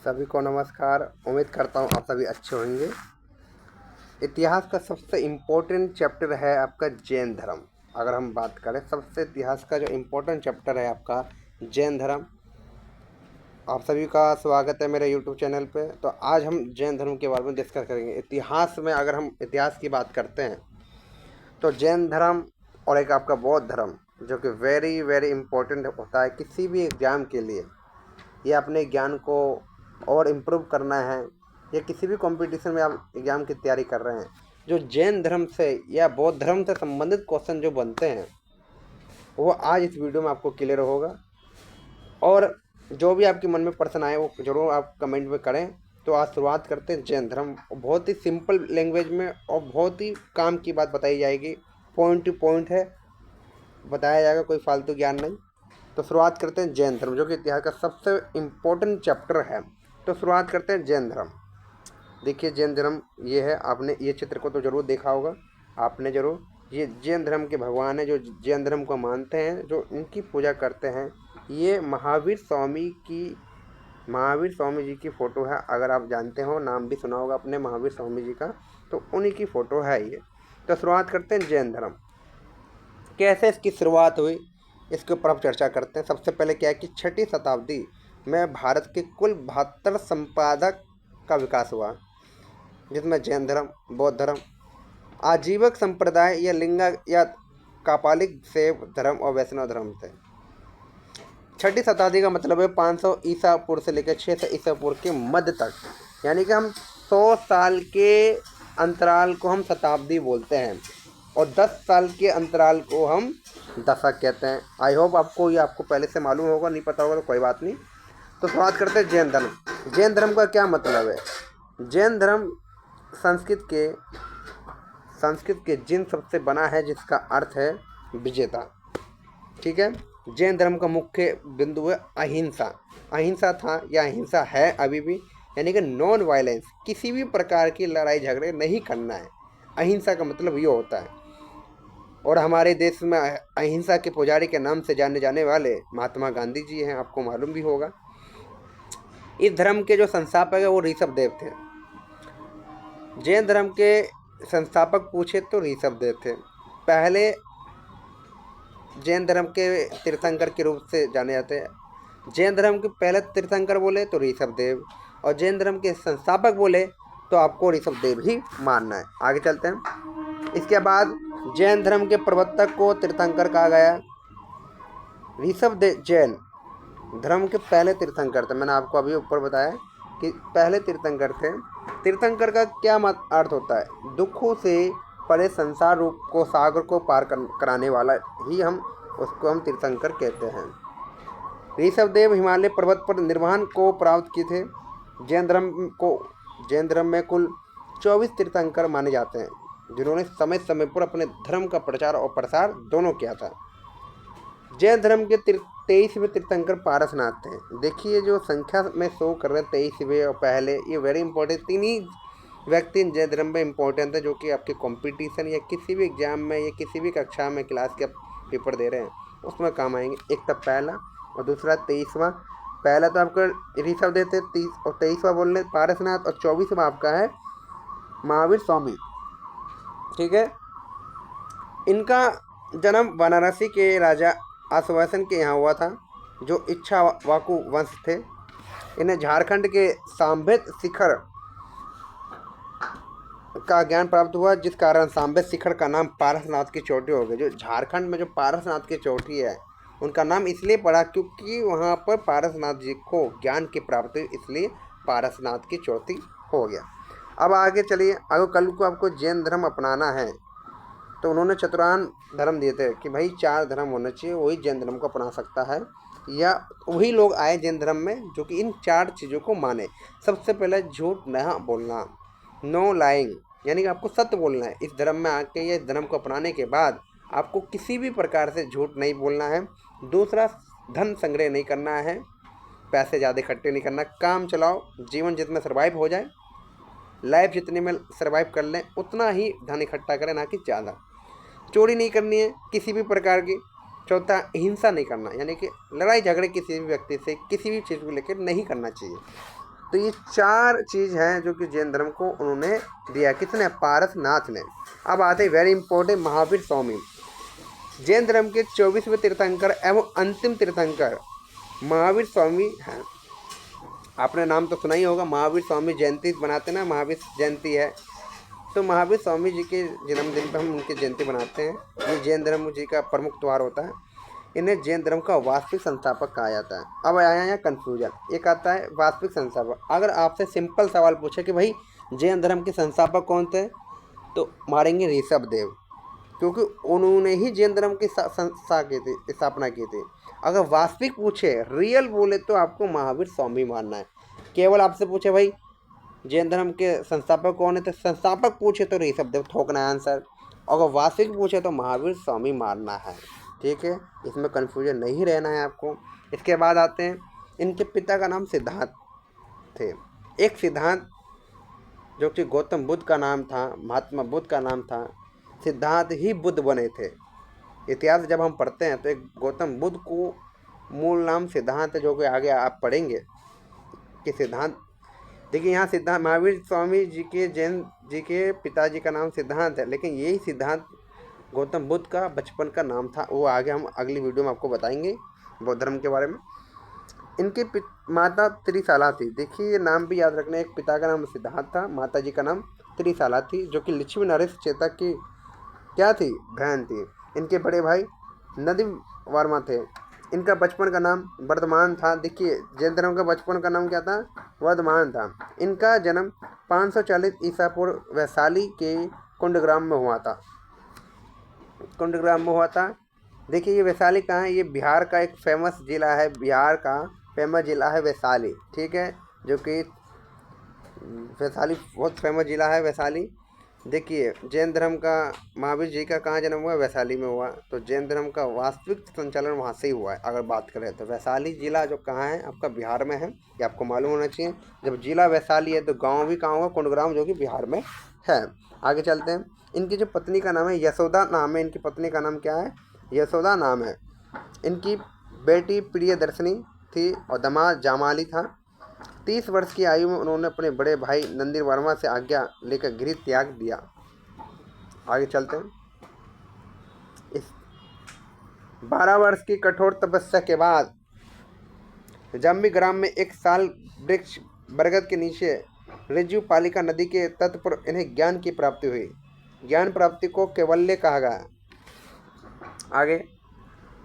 सभी को नमस्कार। उम्मीद करता हूँ आप सभी अच्छे होंगे। इतिहास का सबसे इम्पोर्टेंट चैप्टर है आपका जैन धर्म। अगर हम बात करें सबसे इतिहास का जो इम्पोर्टेंट चैप्टर है आपका जैन धर्म। आप सभी का स्वागत है मेरे यूट्यूब चैनल पे। तो आज हम जैन धर्म के बारे में डिस्कस करेंगे। इतिहास में अगर हम इतिहास की बात करते हैं तो जैन धर्म और एक आपका बौद्ध धर्म जो कि वेरी वेरी इम्पोर्टेंट होता है किसी भी एग्ज़ाम के लिए, या अपने ज्ञान को और इम्प्रूव करना है, या किसी भी कंपटीशन में आप एग्ज़ाम की तैयारी कर रहे हैं। जो जैन धर्म से या बौद्ध धर्म से संबंधित क्वेश्चन जो बनते हैं वो आज इस वीडियो में आपको क्लियर होगा। और जो भी आपके मन में प्रश्न आए वो ज़रूर आप कमेंट में करें। तो आज शुरुआत करते हैं जैन धर्म। बहुत ही सिंपल लैंग्वेज में और बहुत ही काम की बात बताई जाएगी। पॉइंट टू पॉइंट है, बताया जाएगा, कोई फालतू ज्ञान नहीं। तो शुरुआत करते हैं जैन धर्म जो कि इतिहास का सबसे इम्पोर्टेंट चैप्टर है। तो शुरुआत करते हैं जैन धर्म। देखिए जैन धर्म ये है, आपने ये चित्र को तो ज़रूर देखा होगा आपने ज़रूर। ये जैन धर्म के भगवान है जो जैन धर्म को मानते हैं, जो इनकी पूजा करते हैं। ये महावीर स्वामी जी की फ़ोटो है। अगर आप जानते हो, नाम भी सुना होगा अपने महावीर स्वामी जी का, तो उन्हीं की फ़ोटो है ये। तो शुरुआत करते हैं जैन धर्म। कैसे इसकी शुरुआत हुई इसके ऊपर आप चर्चा करते हैं। सबसे पहले क्या है कि 6वीं शताब्दी में भारत के कुल 72 संपादक का विकास हुआ, जिसमें जैन धर्म, बौद्ध धर्म, आजीवक संप्रदाय या लिंगा या कापालिक शैव धर्म और वैष्णव धर्म थे। 6वीं शताब्दी का मतलब है 500 ईसा पूर्व से लेकर 600 ईसा पूर्व के मध्य तक, यानी कि हम 100 साल के अंतराल को हम शताब्दी बोलते हैं और 10 साल के अंतराल को हम दशक कहते हैं। आई होप आपको पहले से मालूम होगा, नहीं पता होगा तो कोई बात नहीं। तो शुरुआत करते हैं जैन धर्म। जैन धर्म का क्या मतलब है? जैन धर्म संस्कृत के जिन शब्द से बना है, जिसका अर्थ है विजेता। ठीक है। जैन धर्म का मुख्य बिंदु है अहिंसा। अहिंसा था या अहिंसा है अभी भी, यानी कि नॉन वायलेंस। किसी भी प्रकार की लड़ाई झगड़े नहीं करना है। अहिंसा का मतलब ये होता है। और हमारे देश में अहिंसा के पुजारी के नाम से जाने जाने वाले महात्मा गांधी जी हैं, आपको मालूम भी होगा। इस धर्म के जो संस्थापक है वो ऋषभ देव थे। जैन धर्म के संस्थापक पूछे तो ऋषभ देव थे। पहले जैन धर्म के तीर्थंकर के रूप से जाने जाते हैं। जैन धर्म के पहले तीर्थंकर बोले तो ऋषभ देव, और जैन धर्म के संस्थापक बोले तो आपको ऋषभ देव ही मानना है। आगे चलते हैं। इसके बाद जैन धर्म के प्रवर्तक को तीर्थंकर कहा गया। ऋषभ देव जैन धर्म के पहले तीर्थंकर थे। मैंने आपको अभी ऊपर बताया कि पहले तीर्थंकर थे। तीर्थंकर का क्या अर्थ होता है? दुखों से परे संसार रूप को सागर को पार कराने वाला ही उसको हम तीर्थंकर कहते हैं। ऋषभ देव हिमालय पर्वत पर निर्वाण को प्राप्त किए थे। जैन धर्म में कुल 24 तीर्थंकर माने जाते हैं, जिन्होंने समय समय पर अपने धर्म का प्रचार और प्रसार दोनों किया था। जैन धर्म के 23वें तीर्थंकर पारसनाथ थे। देखिए जो संख्या में शो कर रहे हैं 23वें और पहले, ये वेरी इंपॉर्टेंट। 3 ही व्यक्ति जैन धर्म में इंपॉर्टेंट है, जो कि आपके कंपटीशन या किसी भी एग्जाम में या किसी भी कक्षा में क्लास के पेपर दे रहे हैं उसमें काम आएंगे। एक तो पहला और दूसरा 23वां। पहला तो आपका ऋषभ देव थे 30 और 23वां बोल रहे पारसनाथ, और 24वां आपका है महावीर स्वामी। ठीक है। इनका जन्म वाराणसी के राजा आश्वासन के यहाँ हुआ था, जो इक्ष्वाकु वंश थे। इन्हें झारखंड के सांभेत शिखर का ज्ञान प्राप्त हुआ, जिस कारण सांभेत शिखर का नाम पारसनाथ की चोटी हो गई। जो झारखंड में जो पारसनाथ की चोटी है उनका नाम इसलिए पड़ा क्योंकि वहाँ पर पारसनाथ जी को ज्ञान की प्राप्ति, इसलिए पारसनाथ की चोटी हो गया। अब आगे चलिए। अगर कल को आपको जैन धर्म अपनाना है तो उन्होंने चतुरान धर्म दिए थे कि भाई 4 धर्म होना चाहिए, वही जैन धर्म को अपना सकता है, या वही लोग आए जैन धर्म में जो कि इन 4 चीज़ों को माने। सबसे पहले झूठ नहीं बोलना, नो लाइंग, यानी कि आपको सत्य बोलना है। इस धर्म में आके या इस धर्म को अपनाने के बाद आपको किसी भी प्रकार से झूठ नहीं बोलना है। दूसरा, धन संग्रह नहीं करना है, पैसे ज़्यादा इकट्ठे नहीं करना, काम चलाओ, जीवन जितने सर्वाइव हो जाए, लाइफ जितने में सर्वाइव कर लें उतना ही धन इकट्ठा करें, ना कि ज़्यादा। चोरी नहीं करनी है किसी भी प्रकार की। चौथा, हिंसा नहीं करना, यानी कि लड़ाई झगड़े किसी भी व्यक्ति से किसी भी चीज़ को लेकर नहीं करना चाहिए। तो ये 4 चीज़ हैं जो कि जैन धर्म को उन्होंने दिया। किसने? पारसनाथ ने। अब आते हैं वेरी इंपॉर्टेंट महावीर स्वामी। जैन धर्म के 24वें तीर्थंकर एवं अंतिम तीर्थंकर महावीर स्वामी हैं। आपने नाम तो सुना ही होगा, महावीर स्वामी जयंती बनाते ना, महावीर जयंती है। तो महावीर स्वामी जी के जन्मदिन पर हम उनकी जयंती बनाते हैं। ये जैन धर्म जी का प्रमुख त्यौहार होता है। इन्हें जैन धर्म का वास्तविक संस्थापक कहा जाता है। अब आया यहाँ कन्फ्यूजन, एक आता है वास्तविक संस्थापक। अगर आपसे सिंपल सवाल पूछे कि भाई जैन धर्म के संस्थापक कौन थे, तो मारेंगे ऋषभ देव, क्योंकि उन्होंने ही जैन धर्म की स्थापना की थी। अगर वास्तविक पूछे, रियल बोले, तो आपको महावीर स्वामी मानना है। केवल आपसे पूछे भाई जैन धर्म के संस्थापक कौन है, तो संस्थापक पूछे तो ऋषभ देव ठोकना है आंसर। अगर वास्तविक पूछे तो महावीर स्वामी मानना है। ठीक है, इसमें कन्फ्यूजन नहीं रहना है आपको। इसके बाद आते हैं, इनके पिता का नाम सिद्धार्थ थे। एक सिद्धार्थ जो कि गौतम बुद्ध का नाम था, महात्मा बुद्ध का नाम था, सिद्धार्थ ही बुद्ध बने थे। इतिहास जब हम पढ़ते हैं तो एक गौतम बुद्ध को मूल नाम सिद्धार्थ है, जो कि आगे आप पढ़ेंगे कि सिद्धार्थ। देखिए यहाँ सिद्धार्थ, महावीर स्वामी जी के जैन जी के पिताजी का नाम सिद्धार्थ है, लेकिन यही सिद्धार्थ गौतम बुद्ध का बचपन का नाम था। वो आगे हम अगली वीडियो में आपको बताएंगे बौद्ध धर्म के बारे में। इनकी माता त्रिशाला थी। देखिए ये नाम भी याद रखना, एक पिता का नाम सिद्धार्थ था, माता जी का नाम त्रिशाला थी, जो कि लक्ष्मी नरेश चेतक की क्या थी? बहन थी। इनके बड़े भाई नदी वर्मा थे। इनका बचपन का नाम वर्धमान था। देखिए जैन धर्म का बचपन का नाम क्या था? वर्धमान था। इनका जन्म 540 ईसा पूर्व वैशाली के कुंडग्राम में हुआ था। कुंडग्राम में हुआ था। देखिए ये वैशाली कहाँ है? ये बिहार का एक फेमस ज़िला है, बिहार का फेमस ज़िला है वैशाली। ठीक है, जो कि वैशाली बहुत फेमस ज़िला है वैशाली। देखिए जैन धर्म का महावीर जी का कहाँ जन्म हुआ? वैशाली में हुआ। तो जैन धर्म का वास्तविक संचालन वहाँ से ही हुआ है। अगर बात करें तो वैशाली जिला जो कहाँ है? आपका बिहार में है, ये आपको मालूम होना चाहिए। जब जिला वैशाली है तो गांव भी कहाँ होगा? कुंडग्राम, जो कि बिहार में है। आगे चलते हैं। इनकी जो पत्नी का नाम है यशोदा नाम है। इनकी पत्नी का नाम क्या है? यशोदा नाम है। इनकी बेटी प्रियदर्शनी थी और दामाद जामाली था। 30 वर्ष की आयु में उन्होंने अपने बड़े भाई नंदी वर्मा से आज्ञा लेकर गृह त्याग दिया। आगे चलते हैं। इस 12 वर्ष की कठोर तपस्या के बाद जम्बी ग्राम में एक साल वृक्ष बरगद के नीचे ऋजु पालिका नदी के तट पर इन्हें ज्ञान की प्राप्ति हुई। ज्ञान प्राप्ति को कैवल्य कहा गया। आगे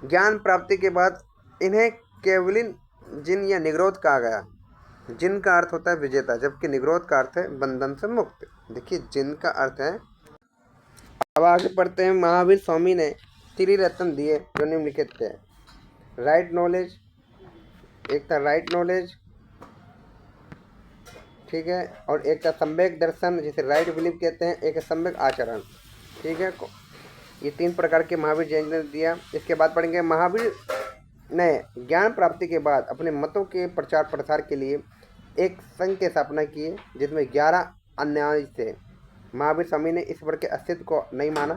ज्ञान प्राप्ति के बाद इन्हें कैवलिन जिन या निग्रोध कहा गया। जिन का अर्थ होता है विजेता, जबकि निग्रोध का अर्थ है बंधन से मुक्त। देखिए जिन का अर्थ है। अब आगे पढ़ते हैं। महावीर स्वामी ने त्रिरत्न दिए जो निम्नलिखित थे। राइट नॉलेज, एक था राइट नॉलेज, ठीक है, और एक था सम्यक दर्शन जिसे राइट बिलीव कहते हैं, एक है सम्यक आचरण। ठीक है, ये 3 प्रकार के महावीर जैन ने दिया। इसके बाद पढ़ेंगे महावीर ने ज्ञान प्राप्ति के बाद अपने मतों के प्रचार प्रसार के लिए एक संघ की स्थापना की, जिसमें 11 अन्यायी थे। महावीर स्वामी ने ईश्वर के अस्तित्व को नहीं माना।